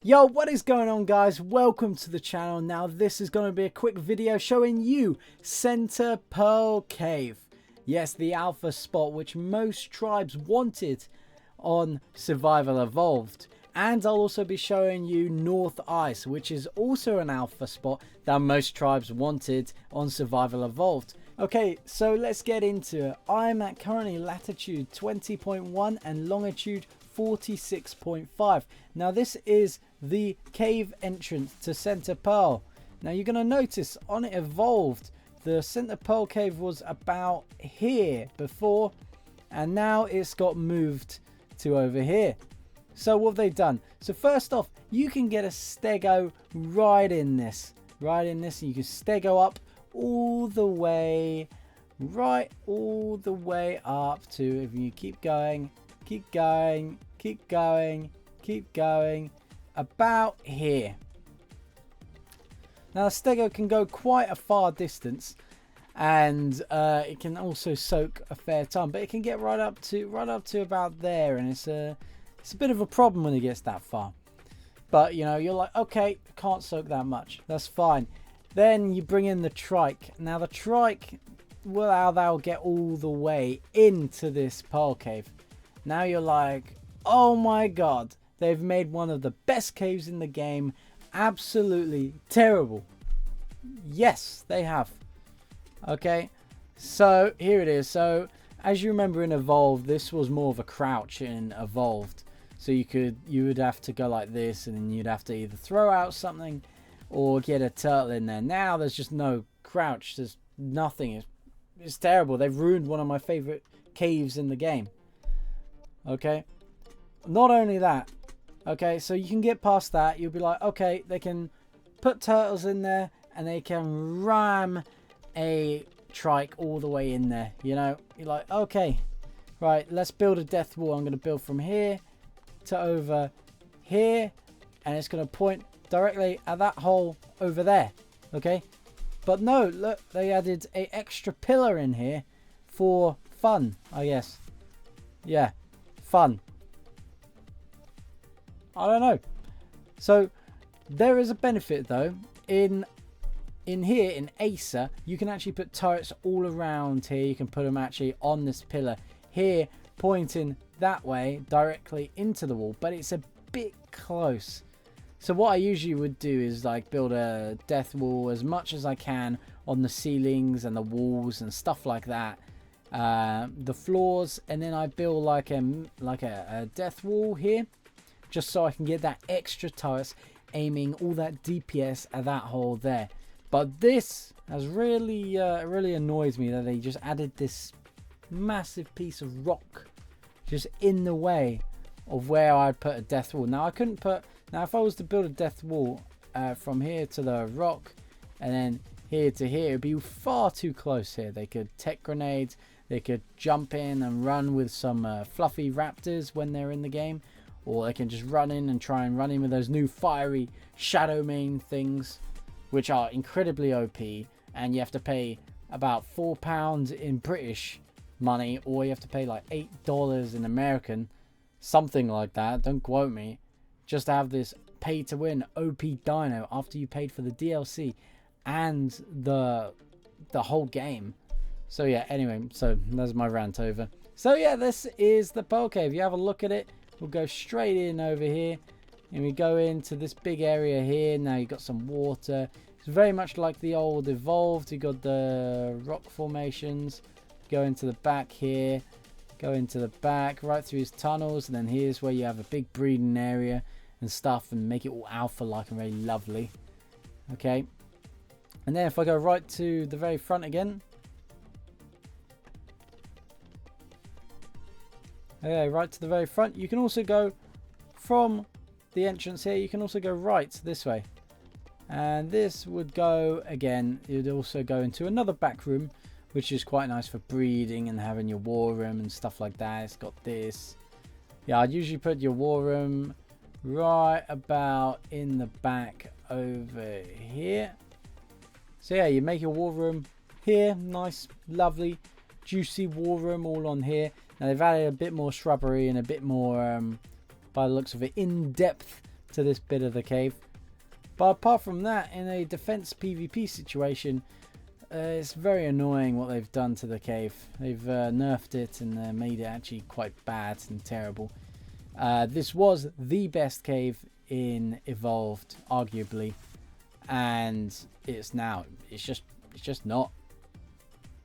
Yo, what is going on, guys? Welcome to the channel. Now this is going to be a quick video showing you Center Pearl Cave. Yes, the alpha spot which most tribes wanted on Survival Evolved. And I'll also be showing you North Ice, which is also an alpha spot that most tribes wanted on Survival Evolved. Okay, so let's get into it. I'm at currently latitude 20.1 and longitude 46.5. Now this is the cave entrance to Center Pearl. Now you're going to notice on it Evolved, the Center Pearl Cave was about here before, and now it's got moved to over here. So what have they done? So first off, you can get a stego right in this, and you can stego up all the way, all the way up to, if you keep going, about here. Now the stego can go quite a far distance, and it can also soak a fair time, but it can get right up to about there, and it's a bit of a problem when it gets that far. But you know, you're like, okay, can't soak that much, that's fine. Then you bring in the trike. Now the trike will allow they'll get all the way into this pearl cave. Now you're like, oh my god, they've made one of the best caves in the game absolutely terrible. Yes, they have. Okay, so here it is. So as you remember in Evolved, this was more of a crouch in Evolved. So you would have to go like this, and then you'd have to either throw out something or get a turtle in there. Now there's just no crouch. There's nothing. It's terrible. They've ruined one of my favorite caves in the game. Okay, not only that, okay, so you can get past that. You'll be like, okay, they can put turtles in there and they can ram a trike all the way in there. You know, you're like, okay, right, let's build a death wall. I'm going to build from here to over here, and it's going to point directly at that hole over there. Okay, but no, look, they added a extra pillar in here for fun, I guess. Yeah, fun. I don't know. So there is a benefit though. In here in Asa, you can actually put turrets all around here. You can put them actually on this pillar here, pointing that way directly into the wall, but it's a bit close. So what I usually would do is like build a death wall as much as I can on the ceilings and the walls and stuff like that, the floors, and then I build like a death wall here, just so I can get that extra turrets aiming all that DPS at that hole there. But this has really annoys me that they just added this massive piece of rock just in the way of where I'd put a death wall. Now I couldn't put, now if I was to build a death wall from here to the rock and then here to here, it'd be far too close here. They could tech grenades, they could jump in and run with some fluffy raptors when they're in the game, or they can just run in and try and run in with those new fiery shadow main things, which are incredibly OP, and you have to pay about £4 in British money, or you have to pay like $8 in American, something like that, don't quote me, just to have this pay to win OP dino after you paid for the DLC and the whole game. So yeah, anyway, so that's my rant over. So yeah, this is the Pearl Cave. You have a look at it. We'll go straight in over here, and we go into this big area here. Now you've got some water. It's very much like the old Evolved. You got the rock formations. Go into the back here, go into the back, right through his tunnels, and then here's where you have a big breeding area and stuff, and make it all alpha-like and very lovely. Okay, and then if I go right to the very front again, okay, right to the very front, you can also go from the entrance here, you can also go right this way, and this would go again, it would also go into another back room, which is quite nice for breeding and having your war room and stuff like that. It's got this. Yeah, I'd usually put your war room right about in the back over here. So yeah, you make your war room here. Nice, lovely, juicy war room all on here. Now they've added a bit more shrubbery and a bit more, by the looks of it, in-depth to this bit of the cave. But apart from that, in a defense PvP situation, it's very annoying what they've done to the cave. They've nerfed it and made it actually quite bad and terrible. This was the best cave in Evolved, arguably, and it's now. It's just not.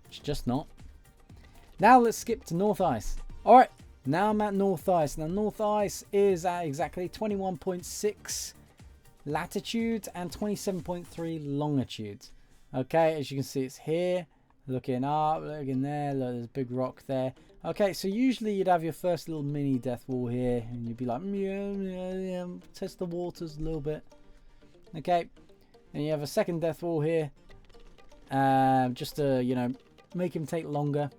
It's just not. Now let's skip to North Ice. All right, now I'm at North Ice. Now North Ice is at exactly 21.6 latitude and 27.3 longitude. Okay, as you can see, it's here, looking up, looking there, look, there's a big rock there. Okay, so usually you'd have your first little mini death wall here, and you'd be like, yeah, test the waters a little bit. Okay, and you have a second death wall here, just to, you know, make him take longer.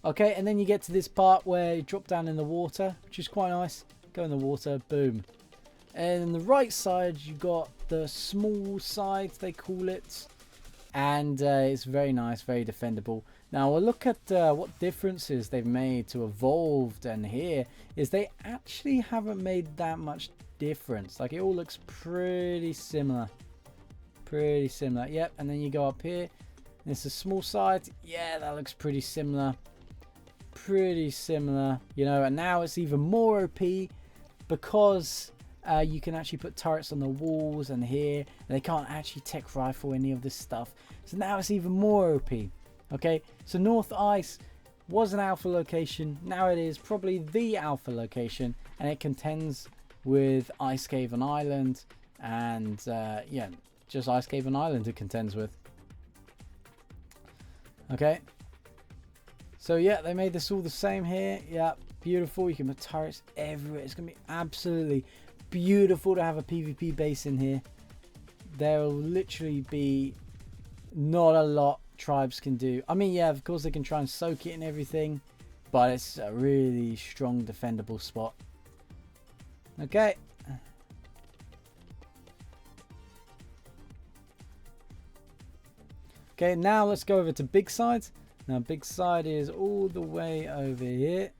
Okay, and then you get to this part where you drop down in the water, which is quite nice. Go in the water, boom. And on the right side, you got the small side, they call it. And it's very nice, very defendable. Now, we'll look at what differences they've made to Evolved and here. Is they actually haven't made that much difference. Like, it all looks pretty similar. Pretty similar. Yep, and then you go up here. And it's a small side. Yeah, that looks pretty similar. Pretty similar. You know, and now it's even more OP because you can actually put turrets on the walls and here, and they can't actually tech rifle any of this stuff. So now it's even more OP. Okay, so North Ice was an alpha location. Now it is probably the alpha location, and it contends with Ice Cave and Island, and yeah, just Ice Cave and Island it contends with. Okay, so yeah, they made this all the same here. Yeah, beautiful. You can put turrets everywhere. It's gonna be absolutely beautiful to have a PvP base in here. There will literally be not a lot tribes can do. I mean, yeah, of course they can try and soak it and everything, but it's a really strong defendable spot. Okay. Okay, now let's go over to Big Side. Now Big Side is all the way over here.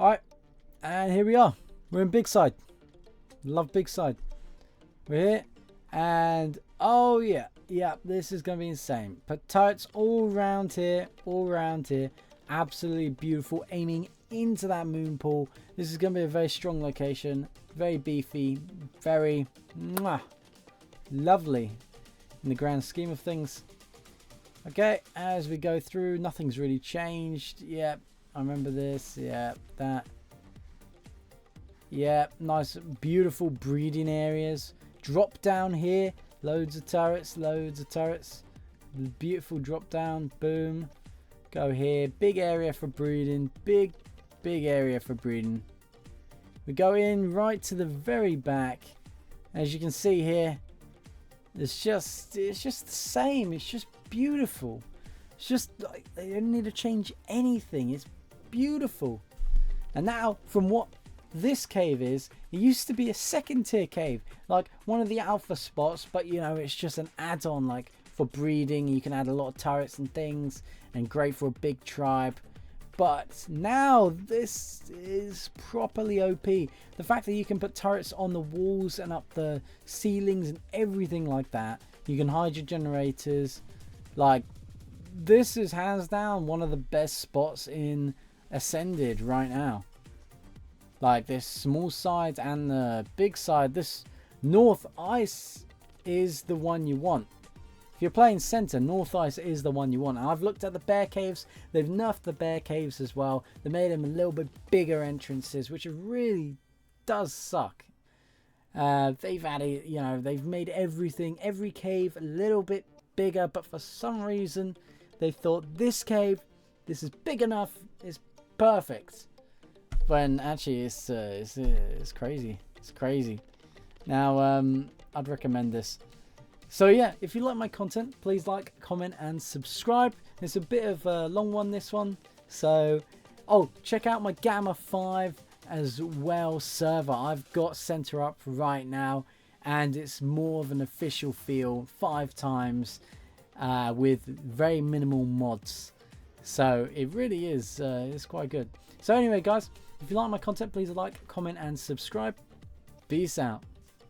Alright, and here we are. We're in Big Side. Love Big Side. We're here, and oh yeah, this is going to be insane. Put turrets all around here, Absolutely beautiful, aiming into that moon pool. This is going to be a very strong location, very beefy, very lovely in the grand scheme of things. Okay, as we go through, nothing's really changed. Yep. I remember this, yeah, that. Yeah, nice, beautiful breeding areas. Drop down here, loads of turrets, Beautiful drop down, boom. Go here, big area for breeding, big area for breeding. We go in right to the very back. As you can see here, it's just the same. It's just beautiful. It's just like they don't need to change anything. It's beautiful. And now, from what this cave is, it used to be a second tier cave, like one of the alpha spots, but you know, it's just an add-on, like for breeding. You can add a lot of turrets and things, and great for a big tribe. But now this is properly OP. The fact that you can put turrets on the walls and up the ceilings and everything like that. You can hide your generators. Like, this is hands down one of the best spots in Ascended right now. Like, this small side and the big side, this North Ice is the one you want. If you're playing center, North Ice is the one you want. And I've looked at the bear caves. They've nerfed the bear caves as well. They made them a little bit bigger entrances, which really does suck. They've added, you know, they've made every cave a little bit bigger, but for some reason they thought this cave, this is big enough, it's perfect. When actually it's crazy. It's crazy. Now I'd recommend this. So yeah, if you like my content, please like, comment and subscribe. It's a bit of a long one, this one. So, oh, check out my Gamma 5 as well server. I've got center up right now, and it's more of an official feel, 5 times with very minimal mods. So it really is it's quite good. So anyway, guys, if you like my content, please like, comment, and subscribe. Peace out.